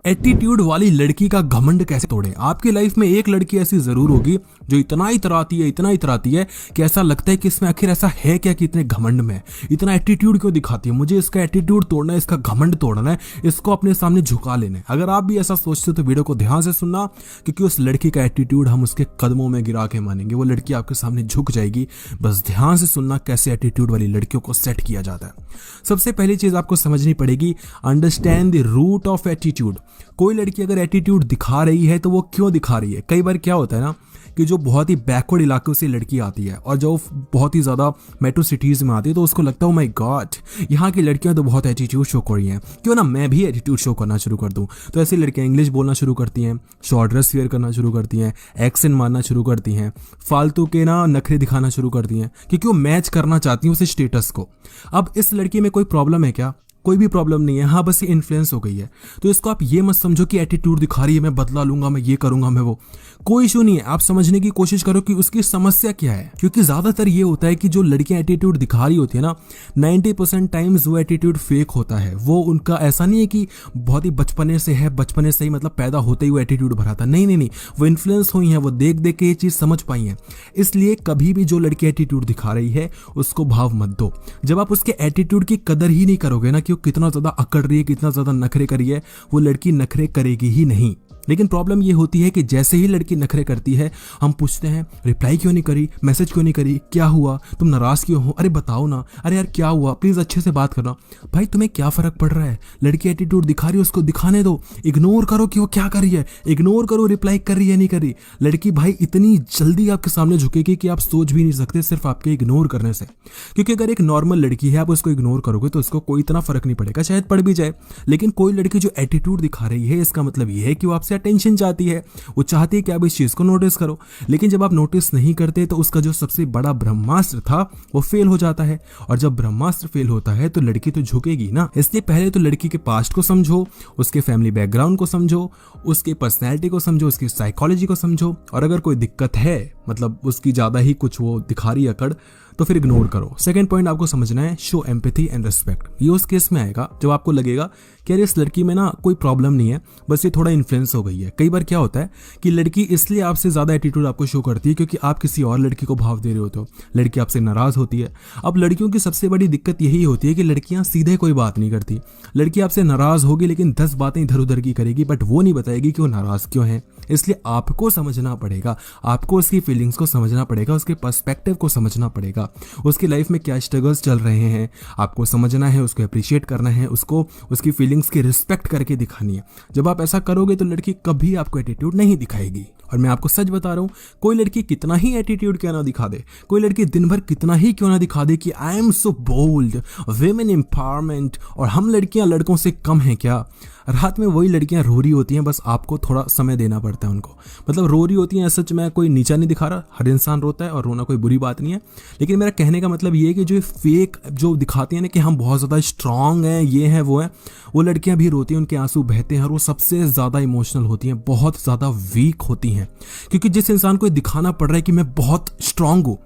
Attitude वाली लड़की का घमंड कैसे तोड़े। आपकी लाइफ में एक लड़की ऐसी जरूर होगी जो इतना इतराती है कि ऐसा लगता है कि इसमें आखिर ऐसा है क्या कि इतने घमंड में है, इतना एटीट्यूड क्यों दिखाती है। मुझे इसका एटीट्यूड तोड़ना है, इसका घमंड तोड़ना है, इसको अपने सामने झुका लेना है। अगर आप भी ऐसा सोचते हो तो वीडियो को ध्यान से सुनना, क्योंकि उस लड़की का एटीट्यूड हम उसके कदमों में गिरा के मानेंगे। वो लड़की आपके सामने झुक जाएगी। बस ध्यान से सुनना कैसे एटीट्यूड वाली लड़कियों को सेट किया जाता है। सबसे पहली चीज आपको समझनी पड़ेगी, understand the root of attitude. कोई लड़की अगर एटीट्यूड दिखा रही है तो वो क्यों दिखा रही है। कई बार क्या होता है ना कि जो बहुत ही बैकवर्ड इलाकों से लड़की आती है और जो बहुत ही ज़्यादा मेट्रो सिटीज़ में आती है तो उसको लगता है ओ माय गॉड, यहाँ की लड़कियाँ तो बहुत एटीट्यूड शो कर रही हैं, क्यों ना मैं भी एटीट्यूड शो करना शुरू कर दूँ। तो ऐसी लड़कियाँ इंग्लिश बोलना शुरू करती हैं, शॉर्ट ड्रेस वेयर करना शुरू करती हैं, एक्सेंट मारना शुरू करती हैं, फालतू के ना नखरे दिखाना शुरू करती हैं, क्योंकि वो मैच करना चाहती हैं उस स्टेटस को। अब इस लड़की में कोई प्रॉब्लम है क्या? कोई भी प्रॉब्लम नहीं है। हाँ, बस ये इन्फ्लुएंस हो गई है। तो इसको आप ये मत समझो कि एटीट्यूड दिखा रही है, मैं बदला लूंगा, मैं ये करूंगा, मैं वो। कोई इशू नहीं है। आप समझने की कोशिश करो कि उसकी समस्या क्या है, क्योंकि ज्यादातर ये होता है कि जो लड़कियां एटीट्यूड दिखा रही होती है ना, 90% टाइम्स वो एटीट्यूड फेक होता है। वो उनका ऐसा नहीं है कि बहुत ही बचपने से है, बचपने से ही मतलब पैदा होते ही वो एटीट्यूड भरा था। नहीं, वो इन्फ्लुएंस हुई है, वो देख देख के ये चीज समझ पाई है। इसलिए कभी भी जो लड़की एटीट्यूड दिखा रही है उसको भाव मत दो। जब आप उसके एटीट्यूड की कदर ही नहीं करोगे ना कि वो कितना ज्यादा अकड़ रही है, कितना ज्यादा नखरे करी है, वो लड़की नखरे करेगी ही नहीं। लेकिन प्रॉब्लम ये होती है कि जैसे ही लड़की नखरे करती है हम पूछते हैं रिप्लाई क्यों नहीं करी, मैसेज क्यों नहीं करी, क्या हुआ, तुम नाराज क्यों हो, अरे बताओ ना, अरे यार क्या हुआ, प्लीज अच्छे से बात करना। भाई तुम्हें क्या फर्क पड़ रहा है? लड़की एटीट्यूड दिखा रही है, उसको दिखाने दो। इग्नोर करो कि वो क्या कर रही है, इग्नोर करो रिप्लाई कर रही है नहीं कर रही। लड़की भाई इतनी जल्दी आपके सामने झुकेगी कि आप सोच भी नहीं सकते सिर्फ आपके इग्नोर करने से। क्योंकि अगर एक नॉर्मल लड़की है आप उसको इग्नोर करोगे तो उसको कोई इतना फर्क नहीं पड़ेगा, शायद पड़ भी जाए। लेकिन कोई लड़की जो एटीट्यूड दिखा रही है, इसका मतलब ये है कि वो आपसे अटेंशन चाहती है, वो चाहती है कि आप इस चीज को नोटिस करो। लेकिन जब आप नोटिस नहीं करते तो उसका जो सबसे बड़ा ब्रह्मास्त्र था वो फेल हो जाता है। और जब ब्रह्मास्त्र फेल होता है तो लड़की तो झुकेगी ना। इसलिए पहले तो लड़की के पास्ट को समझो, उसके फैमिली बैकग्राउंड को समझो, उसकी पर्सनैलिटी को समझो, उसकी साइकोलॉजी को समझो। और अगर कोई दिक्कत है, मतलब उसकी ज्यादा ही कुछ वो दिखा रही अकड़, तो फिर इग्नोर करो। सेकंड पॉइंट आपको समझना है, शो एम्पैथी एंड रिस्पेक्ट। ये उस केस में आएगा जब आपको लगेगा कि अरे इस लड़की में ना कोई प्रॉब्लम नहीं है, बस ये थोड़ा इन्फ्लुएंस हो गई है। कई बार क्या होता है कि लड़की इसलिए आपसे ज्यादा एटीट्यूड आपको शो करती है क्योंकि आप किसी और लड़की को भाव दे रहे होते हो, लड़की आपसे नाराज होती है। अब लड़कियों की सबसे बड़ी दिक्कत यही होती है कि लड़कियां सीधे कोई बात नहीं करती। लड़की आपसे नाराज होगी लेकिन 10 बातें इधर उधर की करेगी, बट वो नहीं बताएगी कि वो नाराज क्यों है। इसलिए आपको समझना पड़ेगा, आपको उसकी फीलिंग्स को समझना पड़ेगा, उसके पर्सपेक्टिव को समझना पड़ेगा, उसकी लाइफ में क्या स्ट्रगल्स चल रहे हैं आपको समझना है, उसको अप्रिशिएट करना है, उसको उसकी फीलिंग्स की रिस्पेक्ट करके दिखानी है। जब आप ऐसा करोगे तो लड़की कभी आपको एटीट्यूड नहीं दिखाएगी। और मैं आपको सच बता रहा हूं, कोई लड़की कितना ही एटीट्यूड क्यों ना दिखा दे, कोई लड़की दिन भर कितना ही क्यों ना दिखा दे कि I am so bold, women empowerment, और हम लड़कियां लड़कों से कम हैं क्या, रात में वही लड़कियां रो रही होती हैं, बस आपको थोड़ा समय देना पड़ता है उनको। मतलब रो रही होती हैं, सच में कोई नीचा नहीं दिखा रहा, हर इंसान रोता है और रोना कोई बुरी बात नहीं है। लेकिन मेरा कहने का मतलब ये है कि जो फेक जो दिखाती हैं ना कि हम बहुत ज़्यादा स्ट्रांग हैं, ये हैं वो हैं, वो लड़कियां भी रोती हैं, उनके आंसू बहते हैं और वो सबसे ज़्यादा इमोशनल होती हैं, बहुत ज़्यादा वीक होती हैं। क्योंकि जिस इंसान को दिखाना पड़ रहा है कि मैं बहुत स्ट्रांग हूँ,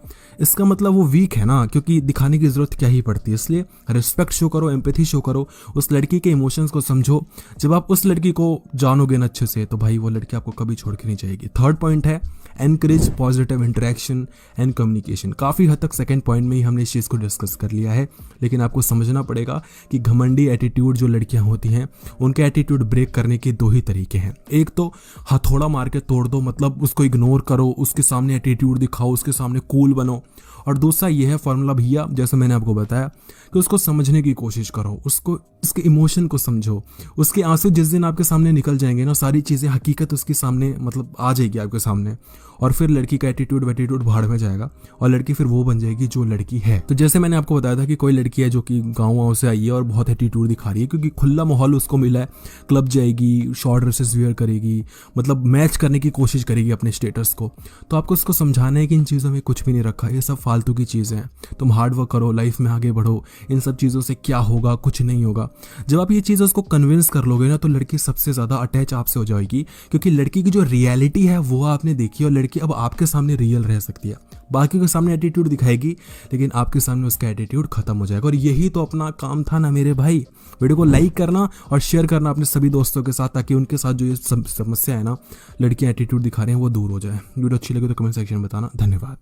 इसका मतलब वो वीक है ना, क्योंकि दिखाने की जरूरत क्या ही पड़ती है। इसलिए रिस्पेक्ट शो करो, एम्पैथी शो करो, उस लड़की के इमोशंस को समझो। जब आप उस लड़की को जानोगे ना अच्छे से तो भाई वो लड़की आपको कभी छोड़ के नहीं जाएगी। थर्ड पॉइंट है encourage positive interaction and communication. काफ़ी हद तक सेकंड पॉइंट में ही हमने इस चीज़ को डिस्कस कर लिया है, लेकिन आपको समझना पड़ेगा कि घमंडी एटीट्यूड जो लड़कियां होती हैं उनके एटीट्यूड ब्रेक करने के दो ही तरीके हैं। एक तो हथौड़ा मार के तोड़ दो, मतलब उसको इग्नोर करो, उसके सामने एटीट्यूड दिखाओ, उसके सामने कूल बनो। और दूसरा ये है फॉर्मूला भैया, जैसे मैंने आपको बताया कि उसको समझने की कोशिश करो, उसको उसके इमोशन को समझो। उसके आंसू जिस दिन आपके सामने निकल जाएंगे ना, सारी चीज़ें हकीकत उसके सामने मतलब आ जाएगी आपके सामने, और फिर लड़की का एटीट्यूड भाड़ में जाएगा और लड़की फिर वो बन जाएगी जो लड़की है। तो जैसे मैंने आपको बताया था कि कोई लड़की है जो कि गाँव से आई है और बहुत एटीट्यूड दिखा रही है क्योंकि खुला माहौल उसको मिला है, क्लब जाएगी, शॉर्ट ड्रेसेस वेयर करेगी, मतलब मैच करने की कोशिश करेगी अपने स्टेटस को। तो आपको उसको समझाना है कि इन चीज़ों में कुछ भी नहीं रखा, ये सब फालतू की चीज़ें हैं, तुम हार्ड वर्क करो, लाइफ में आगे बढ़ो, इन सब चीज़ों से क्या होगा, कुछ नहीं होगा। जब आप ये चीज़ उसको कन्विंस कर लोगे ना, तो लड़की सबसे ज़्यादा अटैच आपसे हो जाएगी, क्योंकि लड़की की जो रियलिटी है वो आपने देखी और लड़की अब आपके सामने रियल रह सकती है। बाकी के सामने एटीट्यूड दिखाएगी, लेकिन आपके सामने उसका एटीट्यूड खत्म हो जाएगा। और यही तो अपना काम था ना मेरे भाई। वीडियो को लाइक करना और शेयर करना अपने सभी दोस्तों के साथ, ताकि उनके साथ जो ये समस्या है ना, लड़कियां एटीट्यूड दिखा रहे हैं, वो दूर हो जाए। वीडियो अच्छी लगे तो कमेंट सेक्शन में बताना। धन्यवाद।